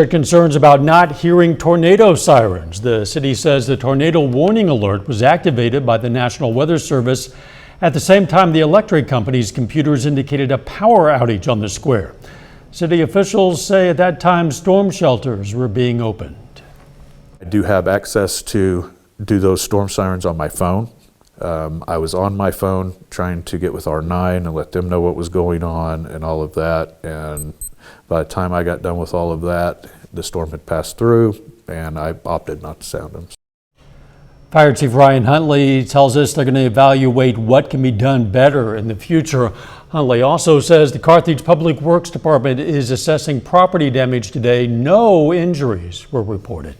Concerns about not hearing tornado sirens. The city says the tornado warning alert was activated by the National Weather Service. At the same time, the electric company's computers indicated a power outage on the square. City officials say at that time storm shelters were being opened. I do have access to do those storm sirens on my phone. I was on my phone trying to get with R9 and let them know what was going on and all of that. And by the time I got done with all of that, the storm had passed through and I opted not to sound them. Fire Chief Ryan Huntley tells us they're going to evaluate what can be done better in the future. Huntley also says the Carthage Public Works Department is assessing property damage today. No injuries were reported.